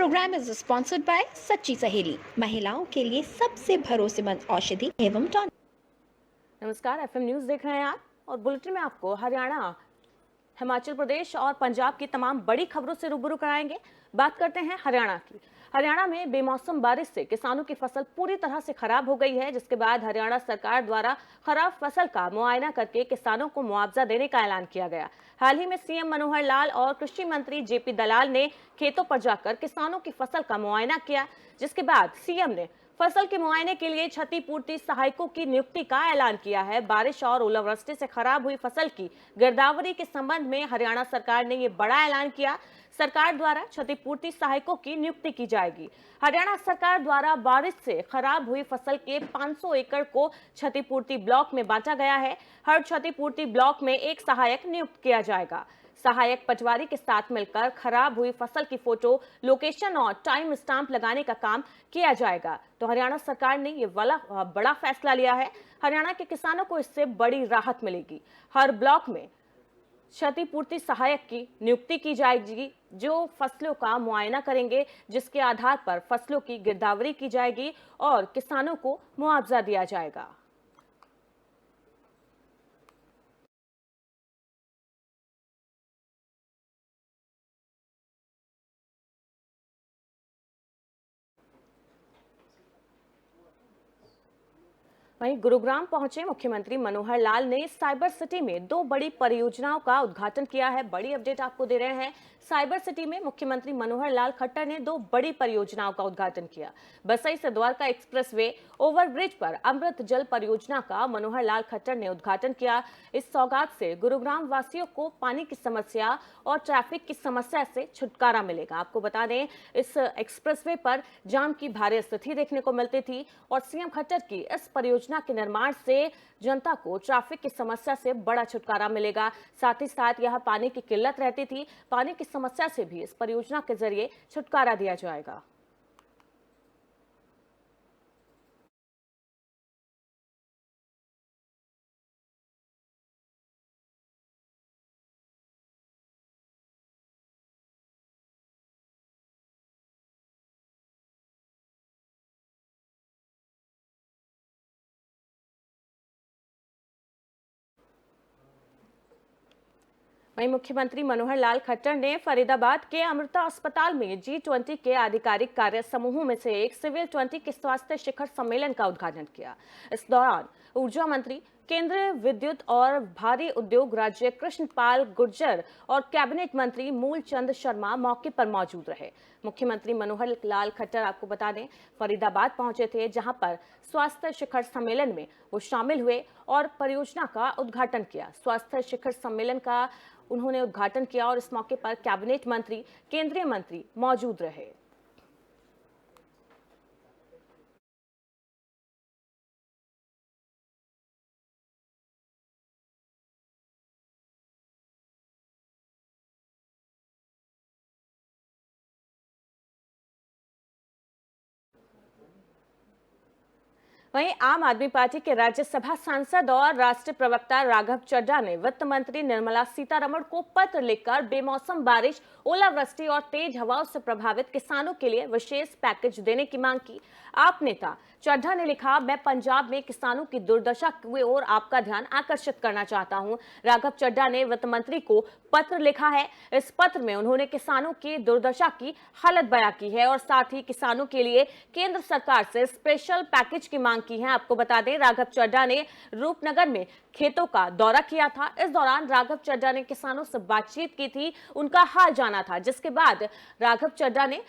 Programme is sponsored by सच्ची सहेली, महिलाओं के लिए सबसे भरोसेमंद औषधि एवं टॉनिक। नमस्कार, एफएम न्यूज देख रहे हैं आप और बुलेटिन में आपको हरियाणा, हिमाचल प्रदेश और पंजाब की तमाम बड़ी खबरों से रूबरू कराएंगे। बात करते हैं हरियाणा की। हरियाणा में बेमौसम बारिश से किसानों की फसल पूरी तरह से खराब हो गई है, जिसके बाद हरियाणा सरकार द्वारा खराब फसल का मुआयना करके किसानों को मुआवजा देने का ऐलान किया गया। हाल ही में सीएम मनोहर लाल और कृषि मंत्री जेपी दलाल ने खेतों पर जाकर किसानों की फसल का मुआयना किया, जिसके बाद सीएम ने फसल के मुआयने के लिए क्षतिपूर्ति सहायकों की नियुक्ति का ऐलान किया है। बारिश और ओलावृष्टि से खराब हुई फसल की गिरदावरी के संबंध में हरियाणा सरकार ने ये बड़ा ऐलान किया। सरकार द्वारा क्षतिपूर्ति सहायकों की नियुक्ति की जाएगी। हरियाणा सरकार द्वारा बारिश से खराब हुई फसल के 500 एकड़ को क्षतिपूर्ति ब्लॉक में बांटा गया है। हर क्षतिपूर्ति ब्लॉक में एक सहायक नियुक्त किया जाएगा। सहायक पटवारी के साथ मिलकर खराब हुई फसल की फोटो, लोकेशन और टाइम स्टाम्प लगाने का काम किया जाएगा। तो हरियाणा सरकार ने ये बड़ा फैसला लिया है। हरियाणा के किसानों को इससे बड़ी राहत मिलेगी। हर ब्लॉक में क्षतिपूर्ति सहायक की नियुक्ति की जाएगी, जो फसलों का मुआयना करेंगे, जिसके आधार पर फसलों की गिरदावरी की जाएगी और किसानों को मुआवजा दिया जाएगा। वहीं गुरुग्राम पहुंचे मुख्यमंत्री मनोहर लाल ने साइबर सिटी में 2 बड़ी परियोजनाओं का उद्घाटन किया है। बड़ी अपडेट आपको दे रहे हैं। साइबर सिटी में मुख्यमंत्री मनोहर लाल खट्टर ने 2 बड़ी परियोजनाओं का उद्घाटन किया। बसई से द्वारका एक्सप्रेसवे ओवरब्रिज पर अमृत जल परियोजना का मनोहर लाल खट्टर ने उद्घाटन किया। इस सौगात से गुरुग्राम वासियों को पानी की समस्या और ट्रैफिक की समस्या से छुटकारा मिलेगा। आपको बता दें, इस एक्सप्रेसवे पर जाम की भारी स्थिति देखने को मिलती थी और सीएम खट्टर की इस परियोजना के निर्माण से जनता को ट्रैफिक की समस्या से बड़ा छुटकारा मिलेगा। साथ ही साथ यह पानी की किल्लत रहती थी, पानी की समस्या से भी इस परियोजना के जरिए छुटकारा दिया जाएगा। वहीं मुख्यमंत्री मनोहर लाल खट्टर ने फरीदाबाद के अमृता अस्पताल में G20 के आधिकारिक कार्य समूहों में से एक सिविल 20 के स्वास्थ्य शिखर सम्मेलन का उद्घाटन किया। इस दौरान ऊर्जा मंत्री, केंद्रीय विद्युत और भारी उद्योग राज्य कृष्णपाल गुर्जर और कैबिनेट मंत्री मूलचंद शर्मा मौके पर मौजूद रहे। मुख्यमंत्री मनोहर लाल खट्टर, आपको बता दें, फरीदाबाद पहुंचे थे, जहां पर स्वास्थ्य शिखर सम्मेलन में वो शामिल हुए और परियोजना का उद्घाटन किया। स्वास्थ्य शिखर सम्मेलन का उन्होंने उद्घाटन किया और इस मौके पर कैबिनेट मंत्री, केंद्रीय मंत्री मौजूद रहे। वहीं आम आदमी पार्टी के राज्यसभा सांसद और राष्ट्रीय प्रवक्ता राघव चड्ढा ने वित्त मंत्री निर्मला सीतारमण को पत्र लिखकर बेमौसम बारिश, ओलावृष्टि और तेज हवाओं से प्रभावित किसानों के लिए विशेष पैकेज देने की मांग की। आप नेता चड्ढा ने लिखा, मैं पंजाब में किसानों की दुर्दशा की ओर आपका ध्यान आकर्षित करना चाहता हूं। राघव चड्ढा ने वित्त मंत्री को पत्र लिखा है। इस पत्र में उन्होंने किसानों की दुर्दशा की हालत बयां की है और साथ ही किसानों के लिए केंद्र सरकार से स्पेशल पैकेज की मांग की है। आपको बता दें, राघव चड्ढा ने रूपनगर में खेतों का दौरा किया था। इस दौरान राघव चड्ढा ने किसानों से बातचीत की थी, उनका हाल जाना था, जिसके बाद राघव चड्ढा ने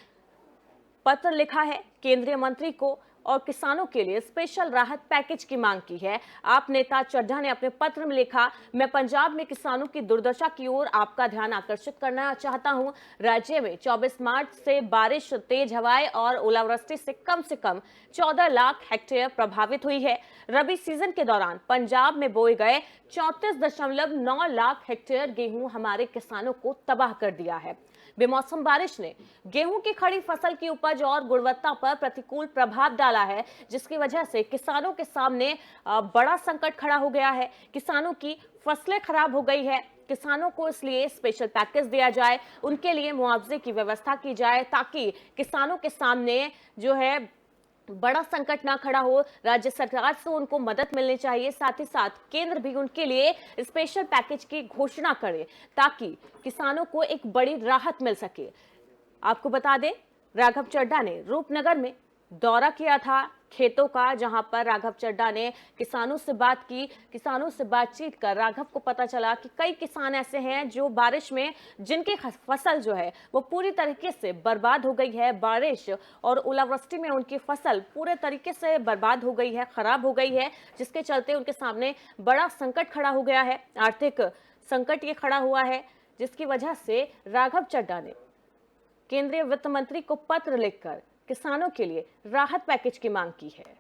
पत्र लिखा है केंद्रीय मंत्री को और किसानों के लिए स्पेशल राहत पैकेज की मांग की है। आप नेता चड्ढा ने अपने पत्र में लिखा, मैं पंजाब में किसानों की दुर्दशा की ओर आपका ध्यान आकर्षित करना चाहता हूं। राज्य में 24 मार्च से बारिश, तेज हवाएं और ओलावृष्टि से कम 14 लाख हेक्टेयर प्रभावित हुई है। रबी सीजन के दौरान पंजाब में बोए गए 34.9 लाख हेक्टेयर गेहूं हमारे किसानों को तबाह कर दिया है। बेमौसम बारिश ने गेहूं की खड़ी फसल की उपज और गुणवत्ता पर प्रतिकूल प्रभाव डाला है, जिसकी वजह से किसानों के सामने बड़ा संकट खड़ा हो गया है। किसानों की फसलें खराब हो गई है। किसानों को इसलिए स्पेशल पैकेज दिया जाए, उनके लिए मुआवजे की व्यवस्था की जाए ताकि किसानों के सामने जो है बड़ा संकट ना खड़ा हो। राज्य सरकार से उनको मदद मिलनी चाहिए, साथ ही साथ केंद्र भी उनके लिए स्पेशल पैकेज की घोषणा करे ताकि किसानों को एक बड़ी राहत मिल सके। आपको बता दें, राघव चड्ढा ने रूपनगर में दौरा किया था खेतों का, जहां पर राघव चड्ढा ने किसानों से बात की। किसानों से बातचीत कर राघव को पता चला कि कई किसान ऐसे हैं जो बारिश में जिनकी फसल जो है वो पूरी तरीके से बर्बाद हो गई है। बारिश और ओलावृष्टि में उनकी फसल पूरे तरीके से बर्बाद हो गई है, खराब हो गई है, जिसके चलते उनके सामने बड़ा संकट खड़ा हो गया है। आर्थिक संकट ये खड़ा हुआ है, जिसकी वजह से राघव चड्ढा ने केंद्रीय वित्त मंत्री को पत्र लिखकर किसानों के लिए राहत पैकेज की मांग की है।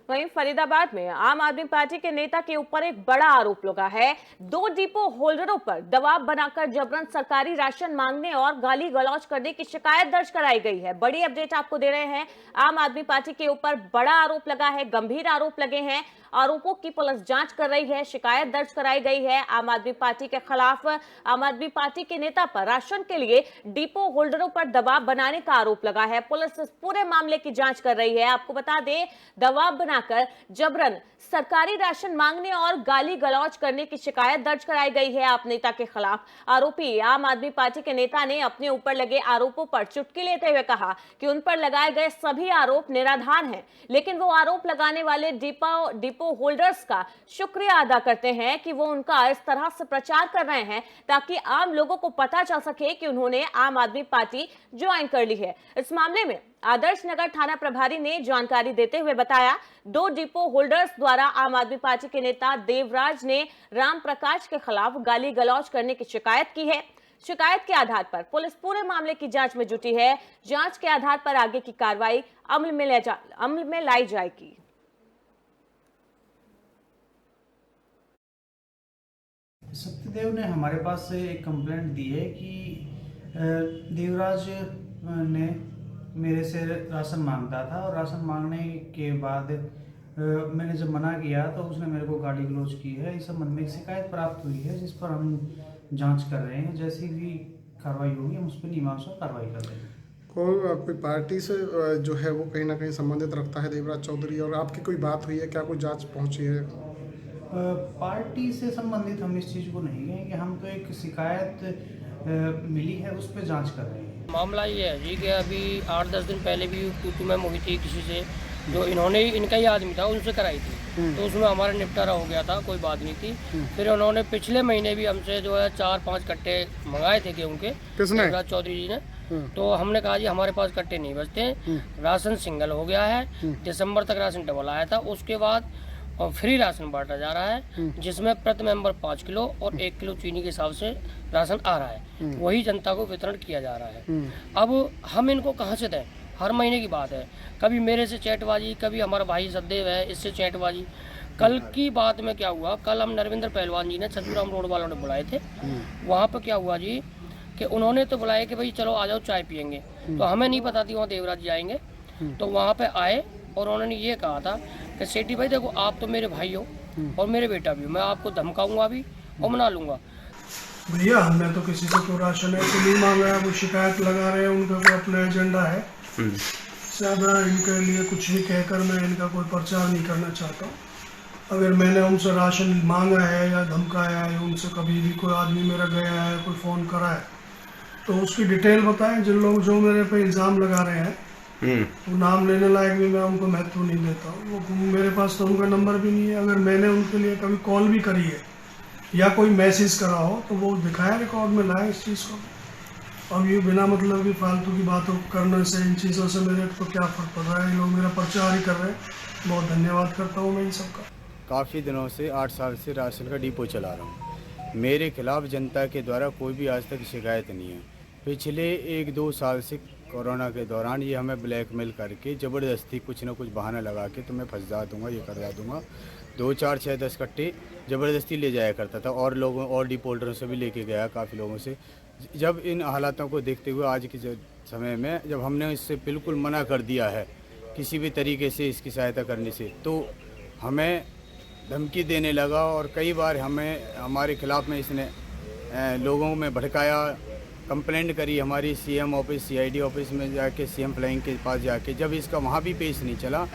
वहीं फरीदाबाद में आम आदमी पार्टी के नेता के ऊपर एक बड़ा आरोप लगा है। 2 डिपो होल्डरों पर दबाव बनाकर जबरन सरकारी राशन मांगने और गाली गलौज करने की शिकायत दर्ज कराई गई है। बड़ी अपडेट आपको दे रहे हैं। आम आदमी पार्टी के ऊपर बड़ा आरोप लगा है, गंभीर आरोप लगे हैं। आरोपों की पुलिस जांच कर रही है, शिकायत दर्ज कराई गई है आम आदमी पार्टी के खिलाफ। आम आदमी पार्टी के नेता पर राशन के लिए डिपो होल्डरों पर दबाव बनाने का आरोप लगा है। पुलिस इस पूरे मामले की जांच कर रही है। आपको बता दें, दबाव बनाकर जबरन सरकारी राशन मांगने और गाली गलौज करने की शिकायत दर्ज कराई गई है आप नेता के खिलाफ। आरोपी आम आदमी पार्टी के नेता ने अपने ऊपर लगे आरोपों पर चुटकी लेते हुए कहा कि उन पर लगाए गए सभी आरोप निराधार हैं, लेकिन वो आरोप लगाने वाले डिपो होल्डर्स का शुक्रिया अदा करते हैं कि वो उनका इस तरह से प्रचार कर रहे हैं ताकि आम लोगों को पता चल सके कि उन्होंने आम आदमी पार्टी ज्वाइन कर ली है। इस मामले में आदर्श नगर थाना प्रभारी ने जानकारी देते हुए बताया, 2 डिपो होल्डर्स द्वारा आम आदमी पार्टी के नेता देवराज ने राम प्रकाश के खिलाफ गाली गलौज करने की शिकायत की है। शिकायत के आधार पर पुलिस पूरे मामले की जांच में जुटी है। जांच के आधार पर आगे की कार्रवाई अमल में लाई जाएगी। सत्यदेव ने हमारे पास से एक कंप्लेंट दी है कि देवराज ने मेरे से राशन मांगता था और राशन मांगने के बाद मैंने जब मना किया तो उसने मेरे को गाली गलौज की है। इस संबंध में एक शिकायत प्राप्त हुई है, जिस पर हम जांच कर रहे हैं। जैसी भी कार्रवाई होगी हम उस पर नियमानुसार कार्रवाई कर रहे हैं। और कोई पार्टी से जो है वो कहीं ना कहीं संबंधित रखता है देवराज चौधरी, और आपकी कोई बात हुई है क्या, कोई जांच पहुंची है? पार्टी से संबंधित हम इस चीज़ को नहीं कहेंगे, हम तो एक शिकायत मिली है उस पर जांच कर रहे हैं। मामला ये है जी कि अभी 8-10 दिन पहले भी टू मैम हुई थी किसी से, जो इन्होंने इनका ही आदमी था उनसे कराई थी, तो उसमें हमारा निपटारा हो गया था, कोई बात नहीं थी। फिर उन्होंने पिछले महीने भी हमसे जो है 4-5 कट्टे मंगाए थे गेहूं के, देवराज चौधरी जी ने। तो हमने कहा जी हमारे पास कट्टे नहीं बचते, राशन सिंगल हो गया है। दिसंबर तक राशन डबल आया था, उसके बाद और फ्री राशन बांटा जा रहा है, जिसमें प्रति मेंबर 5 किलो और 1 किलो चीनी के हिसाब से राशन आ रहा है, वही जनता को वितरण किया जा रहा है। अब हम इनको कहाँ से दें? हर महीने की बात है, कभी मेरे से चैटबाजी, कभी हमारा भाई सदैव है इससे चैटबाजी। कल की बात में क्या हुआ, कल हम नरविंद्र पहलवान जी ने छतुराम रोड वालों ने बुलाए थे। वहाँ पर क्या हुआ जी कि उन्होंने तो बुलाया कि भाई चलो आ जाओ चाय पियेंगे, तो हमें नहीं पता थी वहाँ देवराज जी आएंगे। तो वहाँ पे आए और उन्होंने ये कहा था कि सेठी भाई देखो आप तो मेरे भाई हो और मेरे बेटा भी हो, मैं आपको धमकाऊंगा भी और मना लूंगा। भैया हमने तो किसी से कोई राशन ऐसे नहीं मांगा है, वो शिकायत लगा रहे हैं, उनका कोई अपना एजेंडा है। ज़्यादा इनके लिए कुछ नहीं कहकर मैं इनका कोई प्रचार नहीं करना चाहता हूँ। अगर मैंने उनसे राशन मांगा है या धमकाया है, उनसे कभी भी कोई आदमी मेरा गया है, कोई फ़ोन करा है, तो उसकी डिटेल बताएं। जिन लोग जो मेरे पे इल्ज़ाम लगा रहे हैं वो नाम लेने लायक भी मैं उनको महत्व नहीं देता हूँ। वो मेरे पास तो उनका नंबर भी नहीं है। अगर मैंने उनके लिए कभी कॉल भी करी है या कोई मैसेज करा हो तो वो दिखाया, रिकॉर्ड में लाए इस चीज़ को। अब ये बिना मतलब की फालतू की बातों करने से, इन चीज़ों से मेरे को क्या फ़र्क पड़ रहा है? ये लोग मेरा प्रचार ही कर रहे हैं। बहुत धन्यवाद करता हूँ मैं इन सबका। काफ़ी दिनों से 8 साल से राशन का डिपो चला रहा हूँ। मेरे खिलाफ जनता के द्वारा कोई भी आज तक शिकायत नहीं है। पिछले 1-2 साल से कोरोना के दौरान ये हमें ब्लैकमेल करके ज़बरदस्ती कुछ ना कुछ बहाना लगा के तुम्हें फंसा दूंगा, ये करवा दूंगा। 2, 4, 6, 10 कट्टे ज़बरदस्ती ले जाया करता था और लोगों और डिपोल्टरों से भी लेके गया काफ़ी लोगों से। जब इन हालातों को देखते हुए आज के समय में जब हमने इससे बिल्कुल मना कर दिया है किसी भी तरीके से इसकी सहायता करने से, तो हमें धमकी देने लगा और कई बार हमें हमारे खिलाफ में इसने लोगों में भड़काया, कंप्लेंट करी हमारी सीएम ऑफिस, सीआईडी ऑफिस में जाके, सीएम फ्लाइंग के पास जाके। जब इसका वहाँ भी पेश नहीं चला